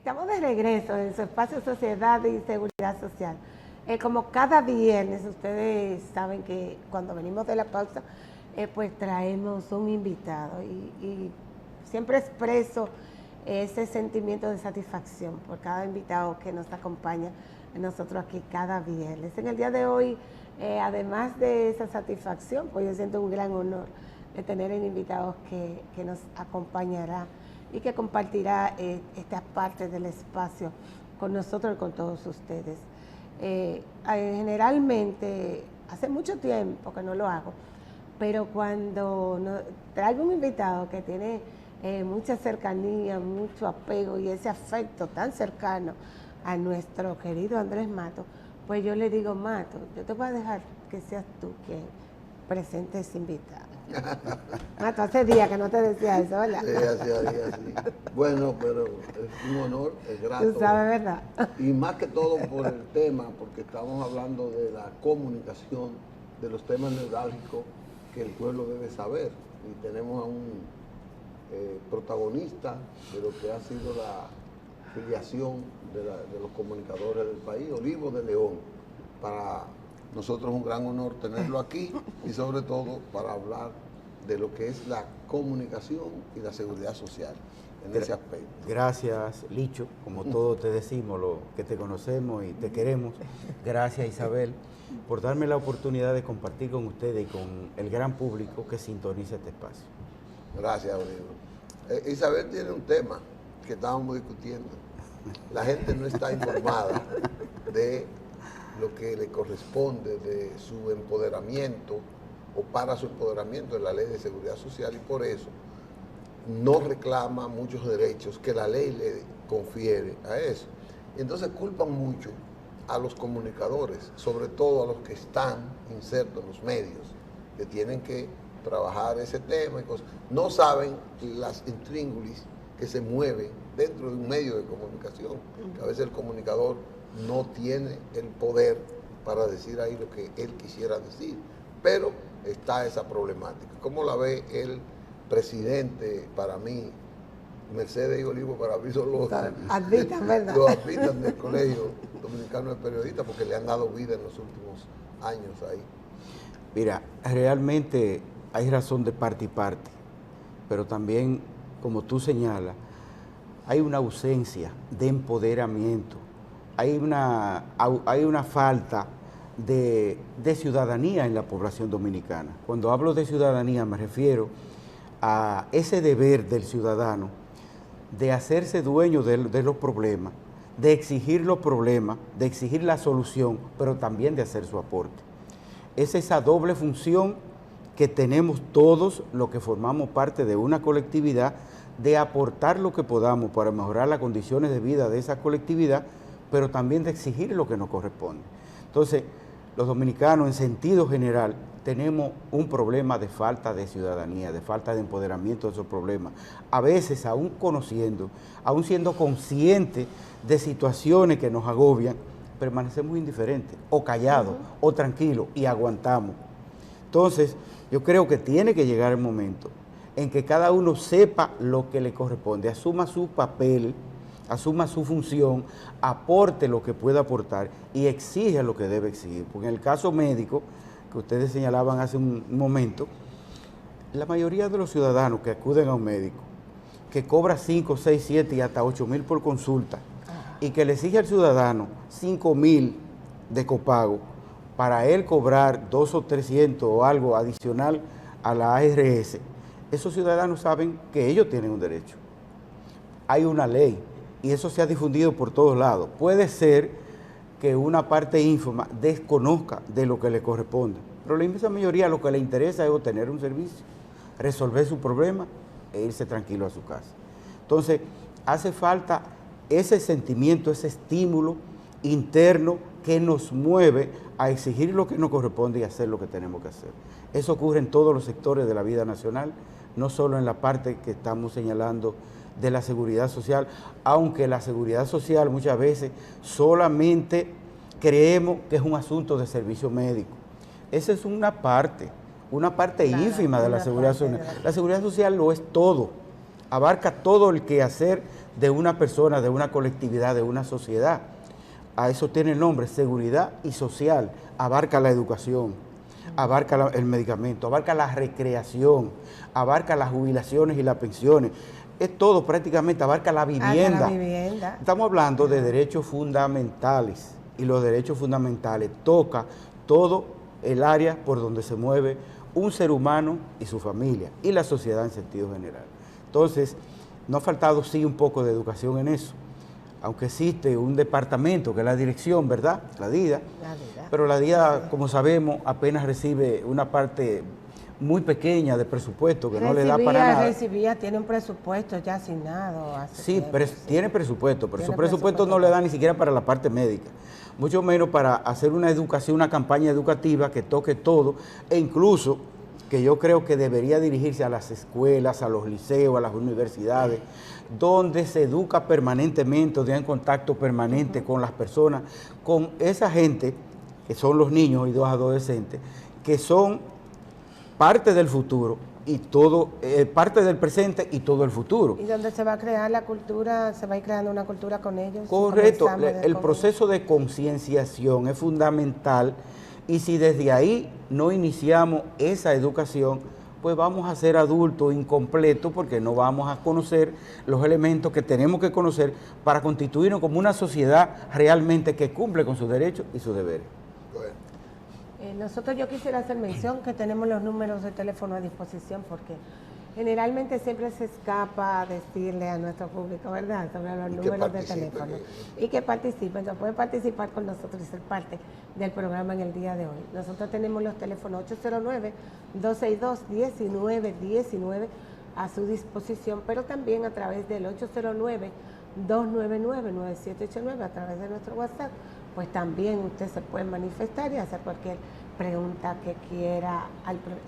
Estamos de regreso en su espacio Sociedad y Seguridad Social. Como cada viernes, ustedes saben que cuando venimos de la pausa, pues traemos un invitado y siempre expreso ese sentimiento de satisfacción por cada invitado que nos acompaña a nosotros aquí cada viernes. En el día de hoy, además de esa satisfacción, pues yo siento un gran honor de tener en invitados que nos acompañará y que compartirá esta parte del espacio con nosotros y con todos ustedes. Generalmente, hace mucho tiempo que no lo hago, pero cuando traigo un invitado que tiene mucha cercanía, mucho apego y ese afecto tan cercano a nuestro querido Andrés Matos, pues yo le digo, Matos, yo te voy a dejar que seas tú quien presente ese invitado. Matos, hace días que no te decía eso, ¿verdad? Sí, hacía días, sí. Bueno, pero es un honor, es grato. Tú sabes, ¿verdad? Y más que todo por el tema, porque estamos hablando de la comunicación, de los temas neurálgicos que el pueblo debe saber. Y tenemos a un protagonista de lo que ha sido la filiación de los comunicadores del país, Olivo de León. Para nosotros es un gran honor tenerlo aquí y sobre todo para hablar de lo que es la comunicación y la seguridad social en ese aspecto. Gracias, Licho, como todos te decimos, lo que te conocemos y te queremos. Gracias, Isabel, por darme la oportunidad de compartir con ustedes y con el gran público que sintoniza este espacio. Gracias, Olivo. Isabel tiene un tema que estábamos discutiendo. La gente no está informada de lo que le corresponde de su empoderamiento o para su empoderamiento en la Ley de Seguridad Social y por eso no reclama muchos derechos que la ley le confiere a eso. Y entonces culpan mucho a los comunicadores, sobre todo a los que están insertos en los medios, que tienen que trabajar ese tema y cosas. No saben las intríngulis que se mueven dentro de un medio de comunicación, que a veces el comunicador no tiene el poder para decir ahí lo que él quisiera decir, pero está esa problemática. ¿Cómo la ve el presidente? Para mí, Mercedes y Olivo, para mí son los advitan, ¿verdad? Los advitan del Colegio Dominicano de Periodistas porque le han dado vida en los últimos años ahí. Mira, realmente hay razón de parte y parte, pero también, como tú señalas, hay una ausencia de empoderamiento, hay una falta de ciudadanía en la población dominicana. Cuando hablo de ciudadanía me refiero a ese deber del ciudadano de hacerse dueño de los problemas, de exigir los problemas, de exigir la solución, pero también de hacer su aporte. Es esa doble función que tenemos todos los que formamos parte de una colectividad, de aportar lo que podamos para mejorar las condiciones de vida de esa colectividad, pero también de exigir lo que nos corresponde. Entonces, los dominicanos en sentido general tenemos un problema de falta de ciudadanía, de falta de empoderamiento de esos problemas. A veces, aún conociendo, aún siendo conscientes de situaciones que nos agobian, permanecemos indiferentes, o callados, o tranquilos, y aguantamos. Entonces, yo creo que tiene que llegar el momento en que cada uno sepa lo que le corresponde, asuma su papel, asuma su función, aporte lo que pueda aportar y exija lo que debe exigir. Porque en el caso médico, que ustedes señalaban hace un momento, la mayoría de los ciudadanos que acuden a un médico, que cobra 5, 6, 7 y hasta 8,000 por consulta, y que le exige al ciudadano 5,000 de copago para él cobrar 200 o 300 o algo adicional a la ARS, esos ciudadanos saben que ellos tienen un derecho. Hay una ley y eso se ha difundido por todos lados. Puede ser que una parte ínfima desconozca de lo que le corresponde, pero la inmensa mayoría lo que le interesa es obtener un servicio, resolver su problema e irse tranquilo a su casa. Entonces, hace falta ese sentimiento, ese estímulo interno que nos mueve a exigir lo que nos corresponde y hacer lo que tenemos que hacer. Eso ocurre en todos los sectores de la vida nacional, no solo en la parte que estamos señalando de la seguridad social, aunque la seguridad social muchas veces solamente creemos que es un asunto de servicio médico. Esa es una parte ínfima de la seguridad social. La seguridad social lo es todo, abarca todo el quehacer de una persona, de una colectividad, de una sociedad. A eso tiene el nombre, seguridad y social. Abarca la educación, abarca el medicamento, abarca la recreación, abarca las jubilaciones y las pensiones. Es todo prácticamente, abarca la vivienda. La vivienda. Estamos hablando de derechos fundamentales y los derechos fundamentales toca todo el área por donde se mueve un ser humano y su familia y la sociedad en sentido general. Entonces, no ha faltado sí un poco de educación en eso, aunque existe un departamento que es la dirección, ¿verdad? La DIDA, pero la DIDA, como sabemos, apenas recibe una parte muy pequeña de presupuesto que no le da para nada. Tiene un presupuesto ya asignado. Sí, tiene presupuesto, pero su presupuesto no le da ni siquiera para la parte médica, mucho menos para hacer una educación, una campaña educativa que toque todo, e incluso que yo creo que debería dirigirse a las escuelas, a los liceos, a las universidades, donde se educa permanentemente, donde hay contacto permanente con las personas, con esa gente que son los niños y los adolescentes, que son parte del futuro y todo, parte del presente y todo el futuro. Y donde se va a crear la cultura, se va a ir creando una cultura con ellos. Correcto, el proceso de concienciación es fundamental, y si desde ahí no iniciamos esa educación, pues vamos a ser adultos incompletos porque no vamos a conocer los elementos que tenemos que conocer para constituirnos como una sociedad realmente que cumple con sus derechos y sus deberes. Nosotros, yo quisiera hacer mención que tenemos los números de teléfono a disposición, porque generalmente siempre se escapa decirle a nuestro público, ¿verdad?, sobre los números de teléfono. Y que participen, que pueden participar con nosotros y ser parte del programa en el día de hoy. Nosotros tenemos los teléfonos 809-262-1919 a su disposición, pero también a través del 809-299-9789 a través de nuestro WhatsApp, pues también usted se puede manifestar y hacer cualquier pregunta que quiera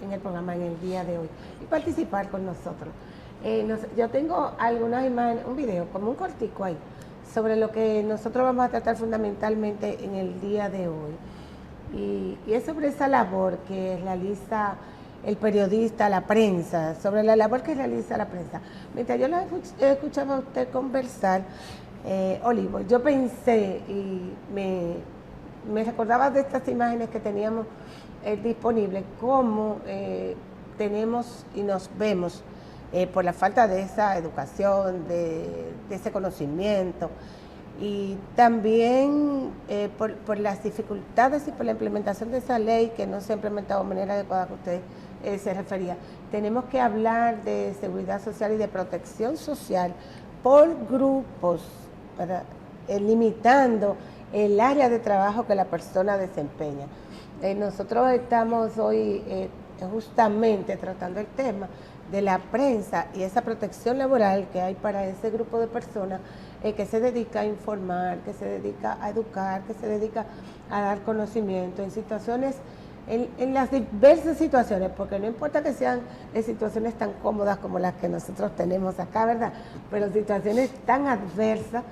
en el programa en el día de hoy y participar con nosotros. Yo tengo algunas imágenes, un video, como un cortico ahí, sobre lo que nosotros vamos a tratar fundamentalmente en el día de hoy. Y es sobre esa labor que realiza el periodista, la prensa, sobre la labor que realiza la prensa. Mientras yo la escuchaba a usted conversar, Olivo, yo pensé y me recordaba de estas imágenes que teníamos disponibles, cómo tenemos y nos vemos por la falta de esa educación, de ese conocimiento, y también por las dificultades y por la implementación de esa ley que no se ha implementado de manera adecuada, que usted se refería. Tenemos que hablar de seguridad social y de protección social por grupos, ¿verdad?, limitando el área de trabajo que la persona desempeña. Nosotros estamos hoy justamente tratando el tema de la prensa y esa protección laboral que hay para ese grupo de personas que se dedica a informar, que se dedica a educar, que se dedica a dar conocimiento en situaciones, en las diversas situaciones, porque no importa que sean situaciones tan cómodas como las que nosotros tenemos acá, ¿verdad?, pero situaciones tan adversas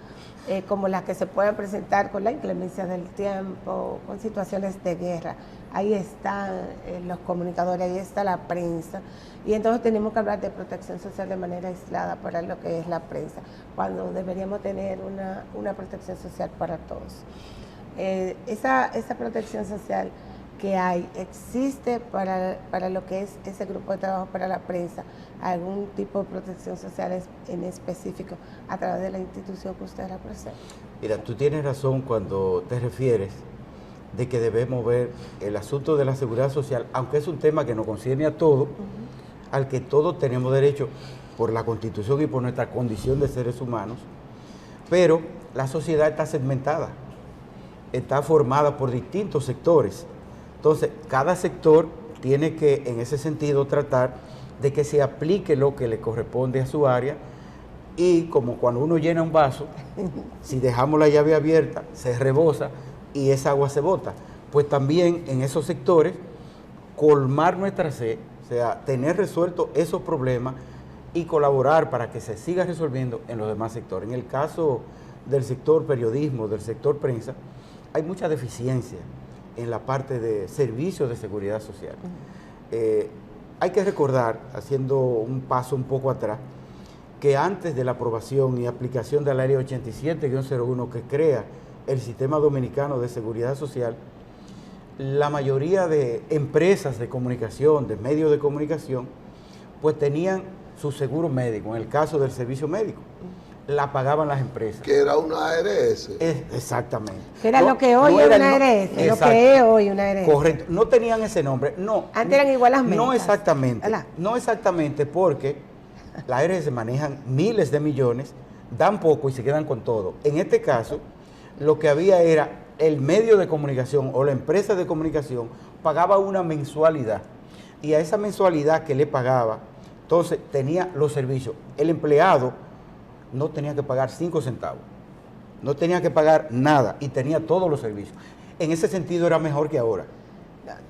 como las que se pueden presentar con la inclemencia del tiempo, con situaciones de guerra. Ahí están los comunicadores, ahí está la prensa, y entonces tenemos que hablar de protección social de manera aislada para lo que es la prensa, cuando deberíamos tener una protección social para todos. Esa protección social que hay, existe para lo que es ese grupo de trabajo para la prensa, algún tipo de protección social en específico a través de la institución que usted representa. Mira, tú tienes razón cuando te refieres de que debemos ver el asunto de la seguridad social, aunque es un tema que nos concierne a todos, al que todos tenemos derecho por la Constitución y por nuestra condición de seres humanos, pero la sociedad está segmentada, está formada por distintos sectores. Entonces, cada sector tiene que, en ese sentido, tratar de que se aplique lo que le corresponde a su área, y como cuando uno llena un vaso, si dejamos la llave abierta, se rebosa y esa agua se bota. Pues también en esos sectores, colmar nuestra sed, o sea, tener resueltos esos problemas y colaborar para que se siga resolviendo en los demás sectores. En el caso del sector periodismo, del sector prensa, hay mucha deficiencia en la parte de servicios de seguridad social. Hay que recordar, haciendo un paso un poco atrás, que antes de la aprobación y aplicación de la Ley 87-01 que crea el Sistema Dominicano de Seguridad Social, la mayoría de empresas de comunicación, de medios de comunicación, pues tenían su seguro médico, en el caso del servicio médico, la pagaban las empresas. Que era una ARS. Exactamente. Que era lo que hoy es una ARS, lo que es hoy una ARS. Correcto, no tenían ese nombre, no. Antes eran igual las metas. No exactamente, ¿verdad? no exactamente porque las ARS manejan miles de millones, dan poco y se quedan con todo. En este caso, lo que había era el medio de comunicación o la empresa de comunicación pagaba una mensualidad y a esa mensualidad que le pagaba, entonces tenía los servicios. El empleado no tenía que pagar 5 centavos, no tenía que pagar nada y tenía todos los servicios. En ese sentido era mejor que ahora.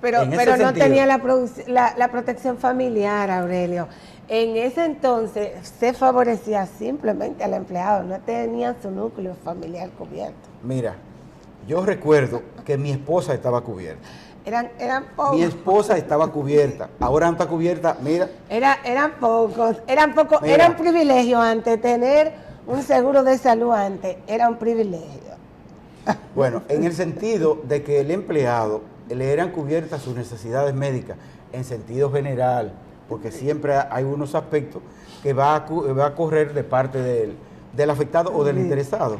Pero no tenía la protección familiar, Aurelio. En ese entonces se favorecía simplemente al empleado, no tenía su núcleo familiar cubierto. Mira, yo recuerdo que mi esposa estaba cubierta. Eran pocos. Mi esposa estaba cubierta, ahora no está cubierta, mira. Eran pocos, mira. Era un privilegio antes, tener un seguro de salud antes, era un privilegio. Bueno, en el sentido de que el empleado le eran cubiertas sus necesidades médicas en sentido general, porque siempre hay unos aspectos que va a correr de parte del afectado o del interesado.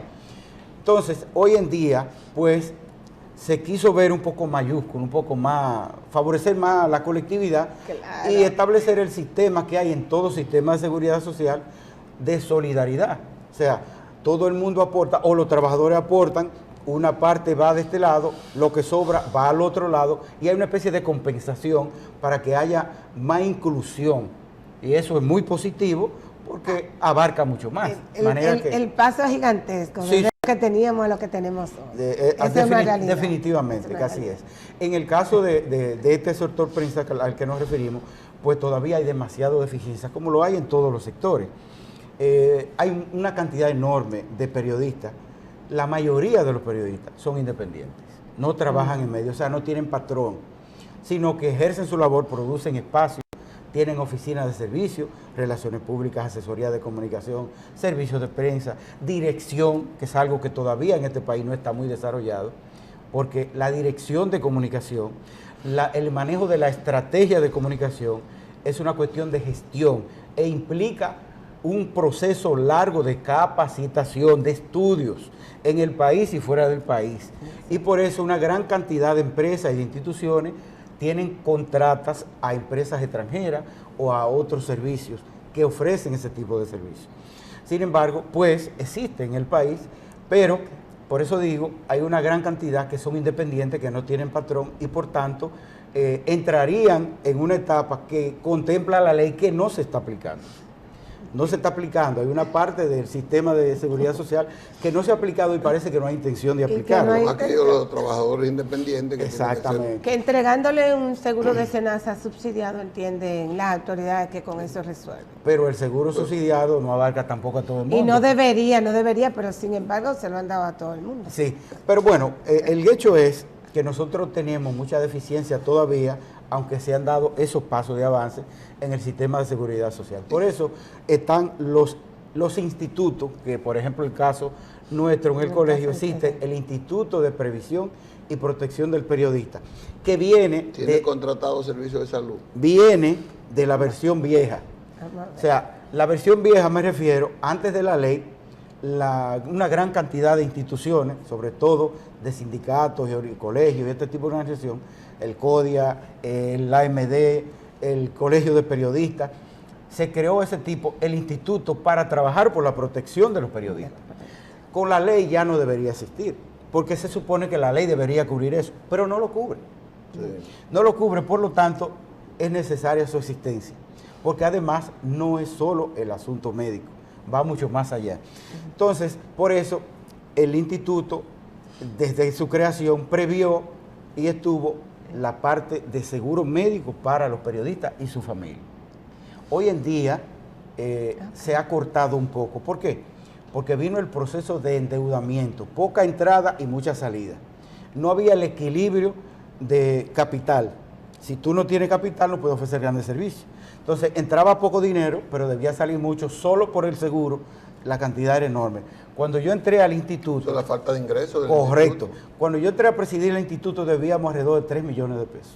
Entonces, hoy en día, pues, se quiso ver un poco mayúsculo, un poco más, favorecer más la colectividad, claro, y establecer el sistema que hay en todo sistema de seguridad social de solidaridad. O sea, todo el mundo aporta, o los trabajadores aportan, una parte va de este lado, lo que sobra va al otro lado, y hay una especie de compensación para que haya más inclusión. Y eso es muy positivo porque abarca mucho más. El paso es gigantesco. Sí, que teníamos a lo que tenemos hoy. Es una realidad. Definitivamente, que así es. En el caso de este sector prensa al que nos referimos, pues todavía hay demasiado deficiencia, como lo hay en todos los sectores. Hay una cantidad enorme de periodistas. La mayoría de los periodistas son independientes, no trabajan en medios, o sea, no tienen patrón, sino que ejercen su labor, producen espacios, tienen oficinas de servicio, relaciones públicas, asesoría de comunicación, servicios de prensa, dirección, que es algo que todavía en este país no está muy desarrollado, porque la dirección de comunicación, el manejo de la estrategia de comunicación es una cuestión de gestión e implica un proceso largo de capacitación, de estudios en el país y fuera del país. Y por eso una gran cantidad de empresas y de instituciones tienen contratas a empresas extranjeras o a otros servicios que ofrecen ese tipo de servicios. Sin embargo, pues existe en el país, pero por eso digo, hay una gran cantidad que son independientes, que no tienen patrón y por tanto entrarían en una etapa que contempla la ley que no se está aplicando. No se está aplicando, hay una parte del sistema de seguridad social que no se ha aplicado y parece que no hay intención de aplicarlo. No aquellos los trabajadores independientes que exactamente. Que entregándole un seguro de SENASA subsidiado, entienden las autoridades que con eso resuelven. Pero el seguro subsidiado no abarca tampoco a todo el mundo. Y no debería, pero sin embargo se lo han dado a todo el mundo. Sí, pero bueno, el hecho es que nosotros tenemos mucha deficiencia todavía, aunque se han dado esos pasos de avance en el sistema de seguridad social. Por eso están los institutos, que por ejemplo el caso nuestro en el colegio existe el Instituto de Previsión y Protección del Periodista, que viene... ¿Tiene contratado servicios de salud? Viene de la versión vieja. O sea, la versión vieja me refiero, antes de la ley, una gran cantidad de instituciones, sobre todo de sindicatos y colegios y este tipo de organización, el CODIA, el AMD, el Colegio de Periodistas, se creó ese tipo, el instituto para trabajar por la protección de los periodistas. Con la ley ya no debería existir, porque se supone que la ley debería cubrir eso, pero no lo cubre. Sí. No lo cubre, por lo tanto, es necesaria su existencia, porque además no es solo el asunto médico, va mucho más allá. Entonces, por eso, el instituto, desde su creación, previó y estuvo la parte de seguro médico para los periodistas y su familia. Hoy en día se ha cortado un poco. ¿Por qué? Porque vino el proceso de endeudamiento, poca entrada y mucha salida. No había el equilibrio de capital Si tú no tienes capital, no puedes ofrecer grandes servicios. Entonces, entraba poco dinero, pero debía salir mucho, solo por el seguro, la cantidad era enorme. Cuando yo entré al instituto... Eso es la falta de ingresos del correcto. instituto. Cuando yo entré a presidir el instituto, debíamos alrededor de 3 millones de pesos.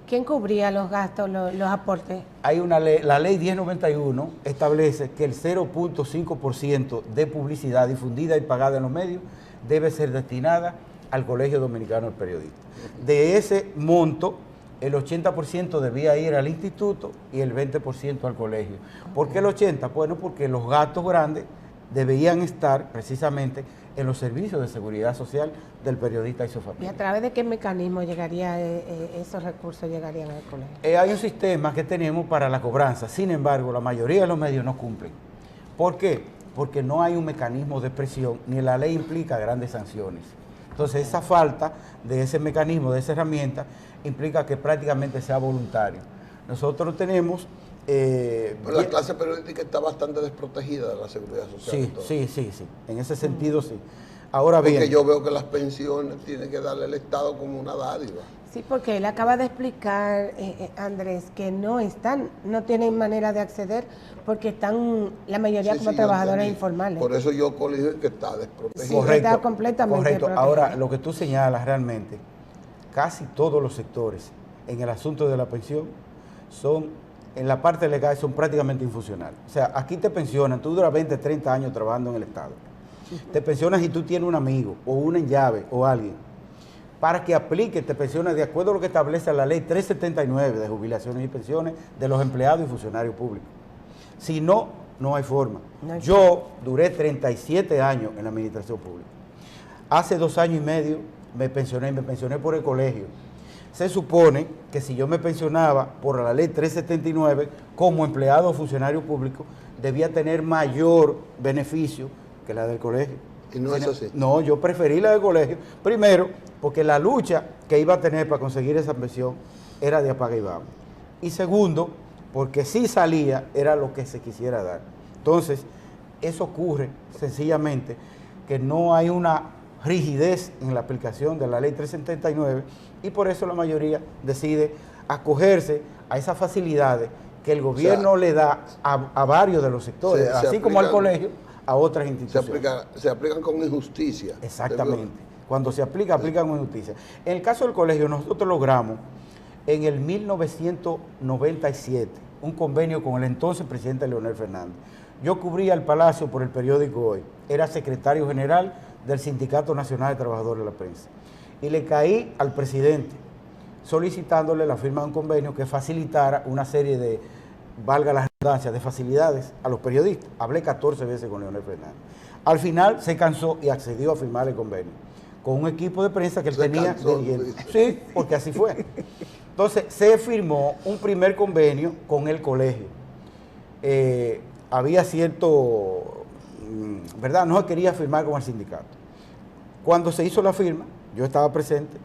¿Quién cubría los gastos, los aportes? Hay una ley, la ley 1091 establece que el 0.5% de publicidad difundida y pagada en los medios debe ser destinada al Colegio Dominicano del Periodista. De ese monto, el 80% debía ir al instituto y el 20% al colegio. ¿Por qué el 80%? Bueno, porque los gastos grandes debían estar precisamente en los servicios de seguridad social del periodista y su ¿Y familia. a través de qué mecanismo llegaría esos recursos llegarían al colegio? Hay un sistema que tenemos para la cobranza, sin embargo, la mayoría de los medios no cumplen. ¿Por qué? Porque no hay un mecanismo de presión, ni la ley implica grandes sanciones. Entonces, esa falta de ese mecanismo, de esa herramienta, implica que prácticamente sea voluntario. Nosotros tenemos... Pero la clase periodística está bastante desprotegida de la seguridad social. Sí. En ese sentido, sí. Ahora bien... Porque yo veo que las pensiones tiene que darle el Estado como una dádiva. Sí, porque él acaba de explicar, Andrés, que no tienen manera de acceder porque están la mayoría como trabajadores informales. Por eso yo colegio que está desprotegido. Sí, correcto, está completamente correcto. protegido. Ahora, lo que tú señalas realmente, casi todos los sectores en el asunto de la pensión en la parte legal son prácticamente infuncionales. O sea, aquí te pensionan, tú duras 20, 30 años trabajando en el Estado. Te pensionas y tú tienes un amigo o una en llave o alguien. Para que aplique, te pensionas de acuerdo a lo que establece la ley 379 de jubilaciones y pensiones de los empleados y funcionarios públicos. Si no, no hay forma. Yo duré 37 años en la administración pública. Hace 2 años y medio me pensioné por el colegio. Se supone que si yo me pensionaba por la ley 379 como empleado o funcionario público, debía tener mayor beneficio que la del colegio. Y no es así. No, yo preferí la del colegio. Primero, porque la lucha que iba a tener para conseguir esa pensión era de apaga y vamos. Y segundo, porque si salía era lo que se quisiera dar. Entonces, eso ocurre sencillamente que no hay una rigidez en la aplicación de la ley 379 y por eso la mayoría decide acogerse a esas facilidades que el gobierno le da a varios de los sectores, así como al colegio, a otras instituciones. Se aplican con injusticia. Exactamente. Cuando se aplican con injusticia. En el caso del colegio, nosotros logramos en el 1997 un convenio con el entonces presidente Leonel Fernández. Yo cubría el Palacio por el periódico Hoy. Era secretario general del Sindicato Nacional de Trabajadores de la Prensa. Y le caí al presidente solicitándole la firma de un convenio que facilitara una serie de, valga la redundancia, de facilidades a los periodistas. Hablé 14 veces con Leonel Fernández. Al final se cansó y accedió a firmar el convenio con un equipo de prensa que él tenía dirigiendo. Sí, porque así fue. Entonces se firmó un primer convenio con el colegio. Había cierto, ¿verdad? No se quería firmar con el sindicato. Cuando se hizo la firma, yo estaba presente,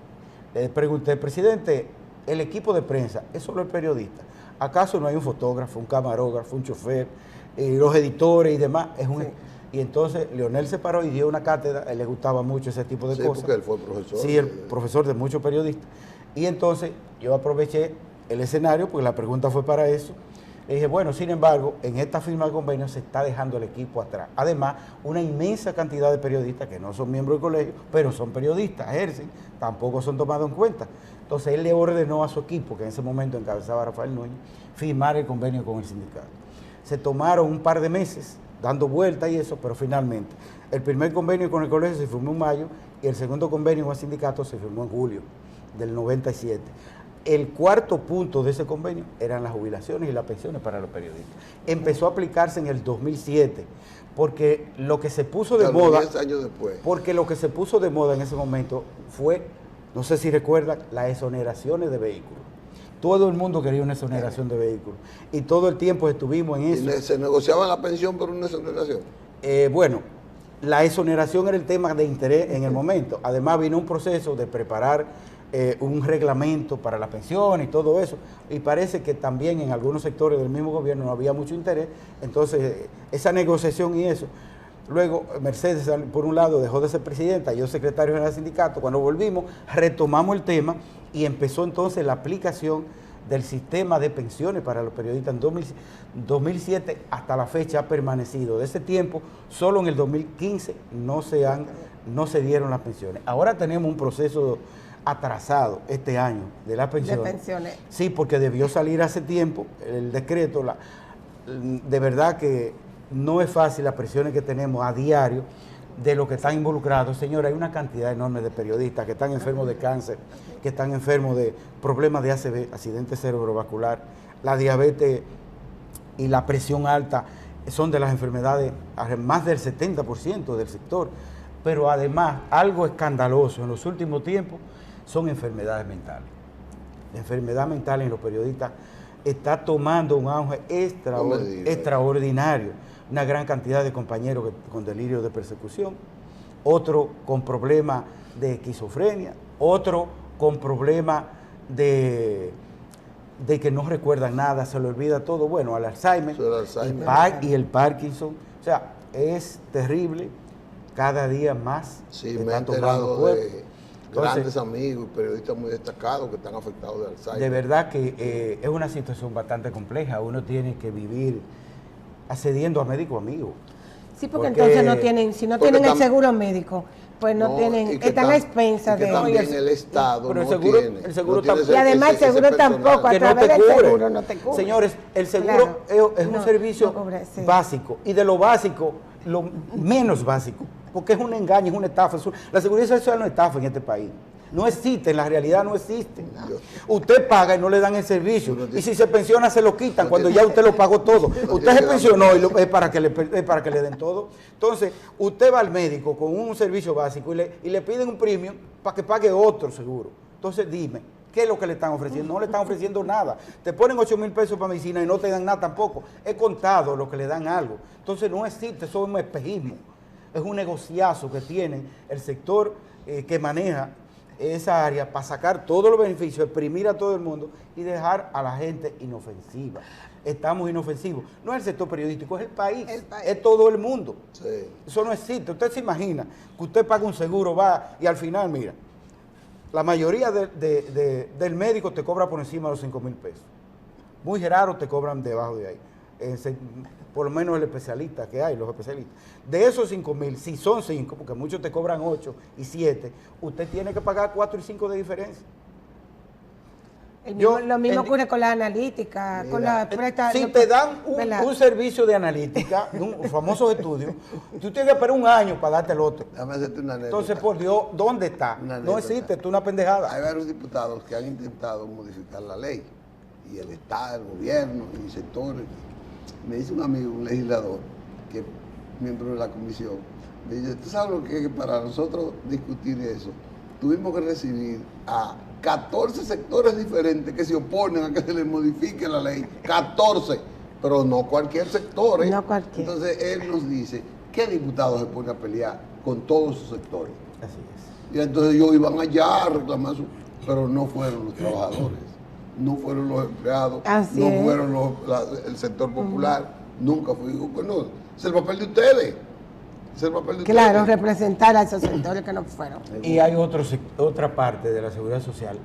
le pregunté, presidente, el equipo de prensa, ¿es solo el periodista? ¿Acaso no hay un fotógrafo, un camarógrafo, un chofer, los editores y demás? Y entonces Leonel se paró y dio una cátedra, a él le gustaba mucho ese tipo de cosas. Sí, porque él fue profesor. Sí, el profesor de muchos periodistas. Y entonces yo aproveché el escenario, porque la pregunta fue para eso. Le dije, bueno, sin embargo, en esta firma de convenio se está dejando el equipo atrás. Además, una inmensa cantidad de periodistas que no son miembros del colegio, pero son periodistas, ejercen, tampoco son tomados en cuenta. Entonces él le ordenó a su equipo, que en ese momento encabezaba Rafael Núñez, firmar el convenio con el sindicato. Se tomaron un par de meses dando vueltas y eso, pero finalmente el primer convenio con el colegio se firmó en mayo y el segundo convenio con el sindicato se firmó en julio del 97. El cuarto punto de ese convenio eran las jubilaciones y las pensiones para los periodistas. Empezó a aplicarse en el 2007, porque lo que se puso de moda, 10 años después. porque lo que se puso de moda en ese momento fue, no sé si recuerdan, las exoneraciones de vehículos. Todo el mundo quería una exoneración de vehículos y todo el tiempo estuvimos en eso. ¿Y se negociaba la pensión por una exoneración? Bueno, la exoneración era el tema de interés en el momento. Además vino un proceso de preparar un reglamento para la pensión y todo eso. Y parece que también en algunos sectores del mismo gobierno no había mucho interés. Entonces, esa negociación y eso. Luego, Mercedes, por un lado, dejó de ser presidenta, yo secretario general del sindicato. Cuando volvimos, retomamos el tema y empezó entonces la aplicación del sistema de pensiones para los periodistas. En 2007 hasta la fecha ha permanecido. De ese tiempo, solo en el 2015 no se dieron las pensiones. Ahora tenemos un proceso atrasado este año de las pensiones. De pensiones. Sí, porque debió salir hace tiempo el decreto. De verdad que no es fácil las presiones que tenemos a diario de los que están involucrados. Señora, hay una cantidad enorme de periodistas que están enfermos de cáncer, que están enfermos de problemas de ACV, accidente cerebrovascular, la diabetes y la presión alta son de las enfermedades, más del 70% del sector. Pero además, algo escandaloso en los últimos tiempos son enfermedades mentales. La enfermedad mental en los periodistas está tomando un auge extraordinario. Una gran cantidad de compañeros con delirio de persecución, otro con problemas de esquizofrenia, otro con problemas de que no recuerdan nada, se le olvida todo. Bueno, al Alzheimer, y el Parkinson. O sea, es terrible, cada día más. Sí, me he enterado de grandes amigos y periodistas muy destacados que están afectados de Alzheimer. De verdad que es una situación bastante compleja. Uno tiene que vivir accediendo a médico amigo. Sí, porque entonces no tienen, si no tienen el seguro médico, pues no tienen, están a expensas de... También el Estado pero el seguro tampoco. Y además el seguro tampoco, a través del seguro no te cubre. Señores, el seguro es un servicio básico, y de lo básico, lo menos básico, porque es un engaño, es una estafa. La seguridad social no es estafa en este país. No existe, en la realidad no existe. Usted paga y no le dan el servicio. Y si se pensiona, se lo quitan cuando ya usted lo pagó todo. Usted se pensionó y es para que le den todo. Entonces, usted va al médico con un servicio básico y le piden un premium para que pague otro seguro. Entonces, dime, ¿qué es lo que le están ofreciendo? No le están ofreciendo nada. Te ponen 8,000 pesos para medicina y no te dan nada tampoco. He contado lo que le dan algo. Entonces, no existe, eso es un espejismo. Es un negociazo que tiene el sector que maneja esa área para sacar todos los beneficios, exprimir a todo el mundo y dejar a la gente inofensiva. Estamos inofensivos. No es el sector periodístico, es el país. Es todo el mundo. Sí. Eso no existe. Usted se imagina que usted paga un seguro, va y al final, mira, la mayoría del médico te cobra por encima de los 5,000 pesos. Muy raro te cobran debajo de ahí. Por lo menos el especialista que hay, los especialistas. De esos 5,000, si son 5, porque muchos te cobran 8 y 7, usted tiene que pagar 4 y 5 de diferencia. Lo mismo ocurre con la analítica, con la si te dan un servicio de analítica, un famoso estudio, tú tienes que esperar un año para darte el otro. Déjame hacerte una anécdota. Entonces, por Dios, ¿dónde está? No existe, tú una pendejada. Hay varios diputados que han intentado modificar la ley, y el Estado, el gobierno, y sectores. Me dice un amigo, un legislador, que es miembro de la comisión, me dice, ¿tú sabes lo que es para nosotros discutir eso? Tuvimos que recibir a 14 sectores diferentes que se oponen a que se les modifique la ley. 14, pero no cualquier sector. No cualquier. Entonces él nos dice, ¿qué diputado se pone a pelear con todos sus sectores? Así es. Y entonces ellos iban allá a reclamar pero no fueron los trabajadores. No fueron los empleados, no fueron el sector popular, nunca fue. Bueno, es el papel de ustedes. Claro, representar a esos sectores que no fueron. Y hay otra parte de la seguridad social,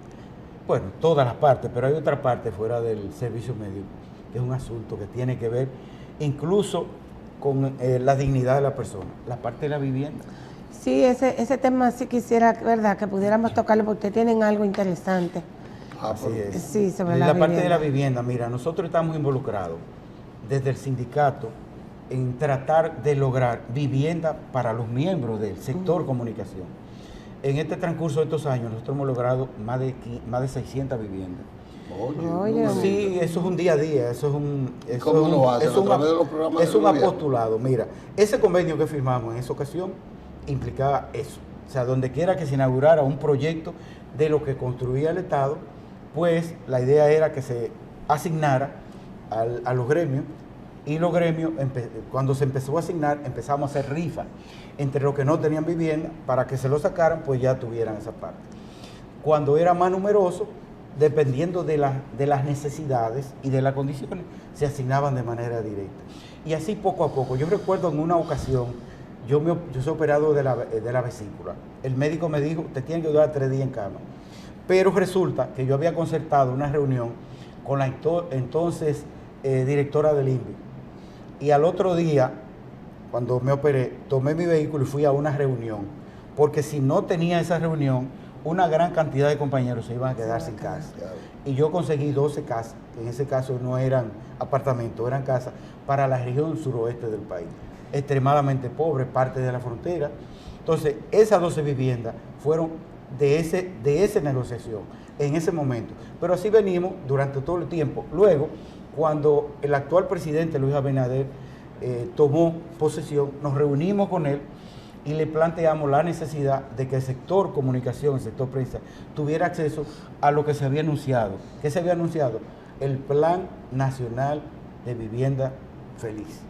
bueno, todas las partes, pero hay otra parte fuera del servicio médico, que es un asunto que tiene que ver incluso con la dignidad de la persona, la parte de la vivienda. Sí, ese tema sí quisiera, verdad, que pudiéramos tocarlo porque tienen algo interesante. Así es. Sí, sobre la parte de la vivienda, mira, nosotros estamos involucrados desde el sindicato en tratar de lograr vivienda para los miembros del sector comunicación. En este transcurso de estos años nosotros hemos logrado más de 600 viviendas. Oye, sí, eso es un día a día, ¿Cómo lo hacen? Es un apostolado. Mira, ese convenio que firmamos en esa ocasión implicaba eso. O sea, donde quiera que se inaugurara un proyecto de lo que construía el Estado, pues la idea era que se asignara a los gremios, y los gremios, cuando se empezó a asignar, empezamos a hacer rifas entre los que no tenían vivienda, para que se lo sacaran, pues ya tuvieran esa parte. Cuando era más numeroso, dependiendo de las necesidades y de las condiciones, se asignaban de manera directa. Y así poco a poco. Yo recuerdo en una ocasión yo soy operado de la vesícula. El médico me dijo, te tienen que durar 3 días en cama. Pero resulta que yo había concertado una reunión con la entonces directora del INVI. Y al otro día, cuando me operé, tomé mi vehículo y fui a una reunión. Porque si no tenía esa reunión, una gran cantidad de compañeros se iban a quedar sin casa. Y yo conseguí 12 casas, que en ese caso no eran apartamentos, eran casas para la región suroeste del país. Extremadamente pobre, parte de la frontera. Entonces, esas 12 viviendas fueron de esa negociación en ese momento. Pero así venimos durante todo el tiempo. Luego, cuando el actual presidente Luis Abinader tomó posesión, nos reunimos con él y le planteamos la necesidad de que el sector comunicación, el sector prensa, tuviera acceso a lo que se había anunciado. ¿Qué se había anunciado? El Plan Nacional de Vivienda Feliz.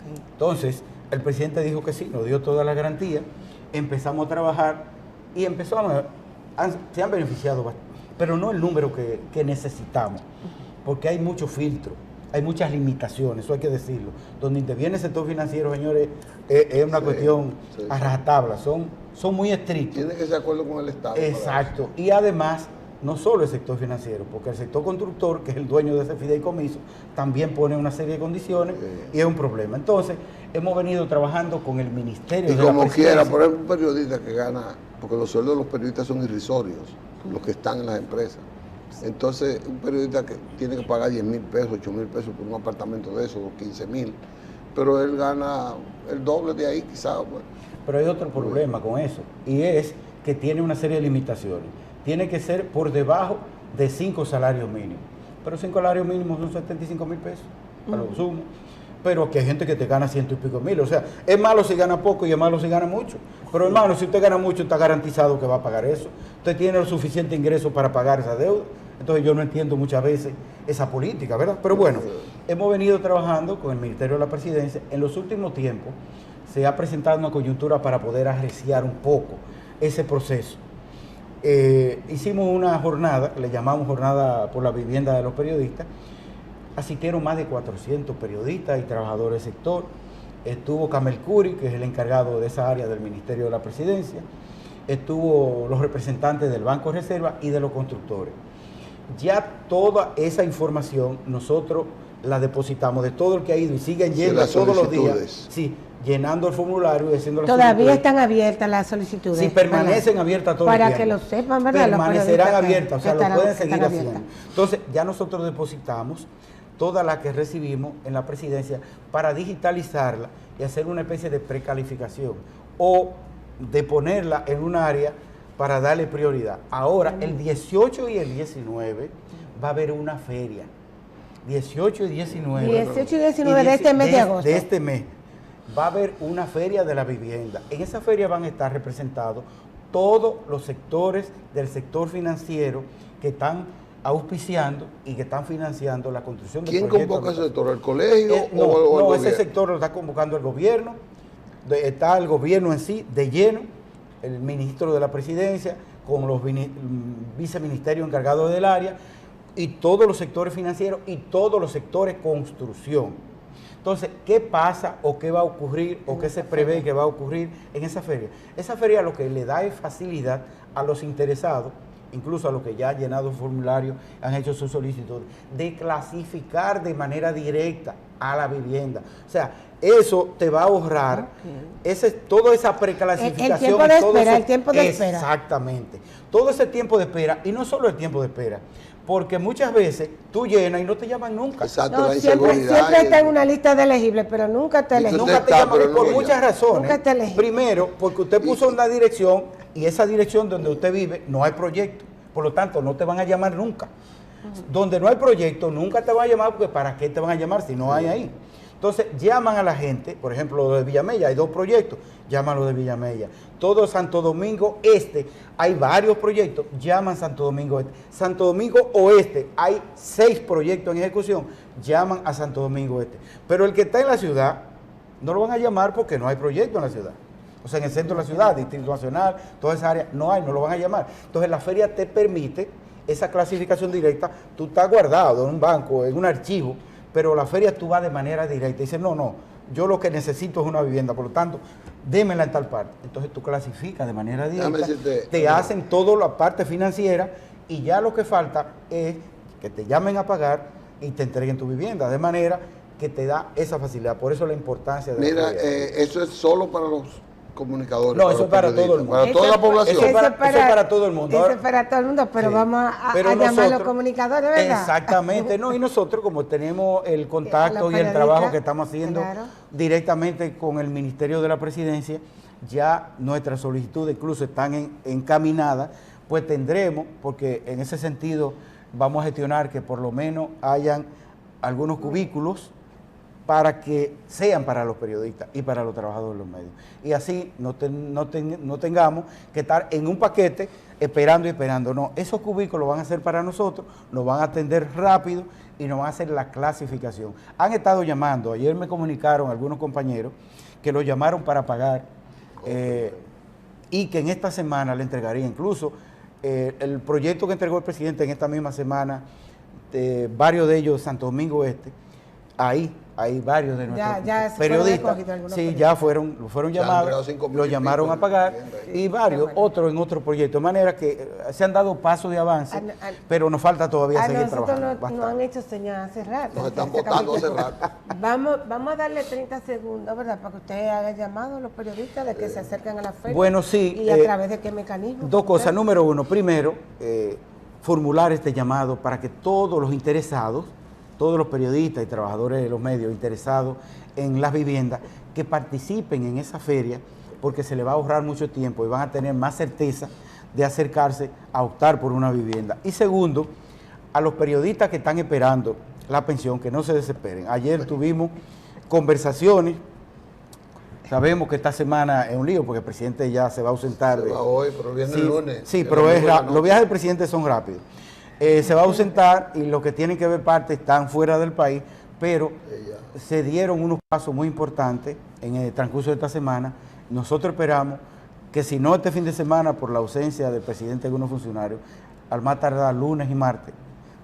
Okay. Entonces, el presidente dijo que sí, nos dio todas las garantías, empezamos a trabajar y se han beneficiado bastante, pero no el número que necesitamos, porque hay muchos filtros, hay muchas limitaciones, eso hay que decirlo. Donde interviene el sector financiero, señores, es una cuestión a rajatabla, son muy estrictos. Tiene que ser de acuerdo con el Estado. Exacto, y además, no solo el sector financiero, porque el sector constructor, que es el dueño de ese fideicomiso, también pone una serie de condiciones y es un problema. Entonces, hemos venido trabajando con el Ministerio de la Presidencia. Y como quiera, por ejemplo, un periodista que gana, porque los sueldos de los periodistas son irrisorios, los que están en las empresas. Entonces, un periodista que tiene que pagar 10,000 pesos, 8,000 pesos por un apartamento de esos, o 15,000, pero él gana el doble de ahí quizás. Bueno. Pero hay otro problema con eso, y es que tiene una serie de limitaciones. Tiene que ser por debajo de 5 salarios mínimos. Pero 5 salarios mínimos son 75,000 pesos, a lo sumo. Pero que hay gente que te gana 100 y pico mil. O sea, es malo si gana poco y es malo si gana mucho. Pero hermano, si usted gana mucho, está garantizado que va a pagar eso. Usted tiene el suficiente ingreso para pagar esa deuda. Entonces yo no entiendo muchas veces esa política, ¿verdad? Pero bueno, hemos venido trabajando con el Ministerio de la Presidencia. En los últimos tiempos se ha presentado una coyuntura para poder arreciar un poco ese proceso. Hicimos una jornada, le llamamos Jornada por la Vivienda de los Periodistas. Asistieron más de 400 periodistas y trabajadores del sector. Estuvo Camel Curi, que es el encargado de esa área del Ministerio de la Presidencia. Estuvo los representantes del Banco de Reserva y de los constructores. Ya toda esa información nosotros la depositamos de todo el que ha ido y siguen yendo todos los días. Sí, llenando el formulario y haciendo las solicitudes. Todavía están abiertas las solicitudes. Sí, permanecen abiertas todo el tiempo. Para que lo sepan, ¿verdad? Permanecerán abiertas, o sea, lo pueden seguir haciendo. Entonces, ya nosotros depositamos todas las que recibimos en la presidencia para digitalizarla y hacer una especie de precalificación o de ponerla en un área para darle prioridad. Ahora, el 18 y el 19 va a haber una feria. 18 y 19. 18 y 19 de este mes de agosto. De este mes. Va a haber una feria de la vivienda. En esa feria van a estar representados todos los sectores del sector financiero que están auspiciando y que están financiando la construcción de proyectos. ¿Quién convoca ese sector? ¿El colegio o el gobierno? No, ese sector lo está convocando el gobierno. Está el gobierno en sí de lleno, el ministro de la Presidencia, con los viceministerios encargados del área, y todos los sectores financieros y todos los sectores construcción. Entonces, ¿qué pasa o qué va a ocurrir o qué se prevé que va a ocurrir en esa feria? Esa feria lo que le da es facilidad a los interesados, incluso a los que ya han llenado el formulario, han hecho sus solicitudes, de clasificar de manera directa a la vivienda. O sea, eso te va a ahorrar toda esa preclasificación. El tiempo de espera. Exactamente. Todo ese tiempo de espera, y no solo el tiempo de espera, porque muchas veces tú llenas y no te llaman nunca. Exacto, no, siempre está en una lista de elegibles, pero nunca te eligen. Nunca te llaman por muchas razones. Primero, porque usted puso una dirección y esa dirección donde usted vive no hay proyecto. Por lo tanto, no te van a llamar nunca. Donde no hay proyecto, nunca te van a llamar, porque ¿para qué te van a llamar si no hay ahí? Entonces, llaman a la gente, por ejemplo, lo de Villamella, hay 2 proyectos, llaman a lo de Villamella. Todo Santo Domingo Este, hay varios proyectos, llaman Santo Domingo Este. Santo Domingo Oeste, hay 6 proyectos en ejecución, llaman a Santo Domingo Este. Pero el que está en la ciudad, no lo van a llamar porque no hay proyecto en la ciudad. O sea, en el centro de la ciudad, Distrito Nacional, toda esa área, no lo van a llamar. Entonces, la feria te permite esa clasificación directa. Tú estás guardado en un banco, en un archivo, pero la feria tú vas de manera directa. Dices, no, yo lo que necesito es una vivienda. Por lo tanto, démela en tal parte. Entonces tú clasificas de manera directa, decirte, te hacen toda la parte financiera y ya lo que falta es que te llamen a pagar y te entreguen tu vivienda, de manera que te da esa facilidad. Por eso la importancia de Mira, la feria. eso es solo para los comunicadores. No, para eso los es para todo periodistas, el mundo. para toda la población. Eso es para todo el mundo. Eso Ahora, es para todo el mundo, pero sí. vamos Pero a llamar a los nosotros- comunicadores, ¿verdad? Exactamente, no, y nosotros como tenemos el contacto Los y el periodistas, trabajo que estamos haciendo claro. directamente con el Ministerio de la Presidencia, ya nuestras solicitudes incluso están encaminadas, pues tendremos, porque en ese sentido vamos a gestionar que por lo menos hayan algunos cubículos para que sean para los periodistas y para los trabajadores de los medios. Y así no tengamos que estar en un paquete esperando y esperando. No, esos cubículos van a ser para nosotros, nos van a atender rápido y nos van a hacer la clasificación. Han estado llamando, ayer me comunicaron algunos compañeros que lo llamaron para pagar y que en esta semana le entregaría incluso el proyecto que entregó el presidente en esta misma semana, varios de ellos Santo Domingo Este, ahí hay varios de nuestros Ya se fueron periodistas, recogidos algunos sí, periodistas. ya fueron Se han llamados, entregado 5,000 lo y llamaron pico a pagar, de vivienda. y varios, Qué bueno. otros en otro proyecto, de manera que se han dado pasos de avance, pero nos falta todavía A seguir nosotros trabajando. no han bastante. hecho señal hace rato. Nos están Este votando hace capítulo. rato. Vamos a darle 30 segundos, ¿verdad? Para que usted haga llamado a los periodistas de que se acercan a la feria. Bueno, sí, ¿Y a través de qué mecanismo? Dos cosas. Número uno, primero, formular este llamado para que todos los interesados, todos los periodistas y trabajadores de los medios interesados en las viviendas, que participen en esa feria, porque se les va a ahorrar mucho tiempo y van a tener más certeza de acercarse a optar por una vivienda. Y segundo, a los periodistas que están esperando la pensión, que no se desesperen. Ayer tuvimos conversaciones. Sabemos que esta semana es un lío porque el presidente ya se va a ausentar. Se va hoy, pero viene Sí, el lunes. Sí, El pero domingo en la los noche. viajes del presidente son rápidos. Se va a ausentar y los que tienen que ver parte están fuera del país, pero se dieron unos pasos muy importantes en el transcurso de esta semana. Nosotros esperamos que si no este fin de semana por la ausencia del presidente y algunos funcionarios, al más tardar lunes y martes,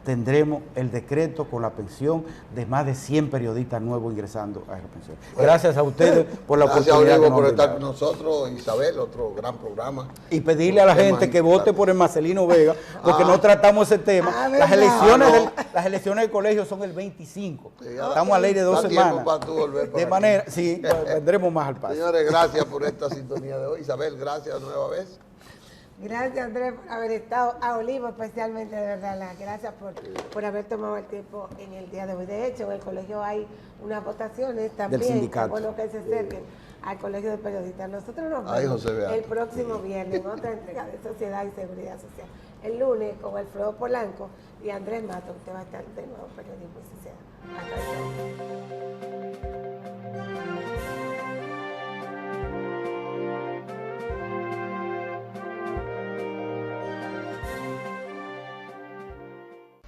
tendremos el decreto con la pensión de más de 100 periodistas nuevos ingresando a esa pensión. Gracias a ustedes por la Gracias, oportunidad. Olivo, que nos por han estar con brindado. nosotros. Isabel, otro gran programa. Y pedirle a la Temas gente que vote importantes. por el Marcelino Vega, porque no tratamos ese tema. ¿verdad? Las elecciones del colegio son el 25. Sí, ya Estamos a ley de 2 da tiempo semanas. para tú volver por De aquí. manera, sí, vendremos más al paso. Señores, gracias por esta sintonía de hoy. Isabel, gracias nueva vez. Gracias, Andrés, por haber estado, a Olivo especialmente, de verdad, gracias por haber tomado el tiempo en el día de hoy. De hecho, en el colegio hay unas votaciones también, sindicato. es bueno que se acerquen al colegio de periodistas. Nosotros nos Ahí, vemos José Beato. el próximo viernes en otra entrega de Sociedad y Seguridad Social. El lunes con Alfredo Polanco y Andrés Mato, usted va a estar de nuevo en Periodismo y Sociedad. Hasta luego.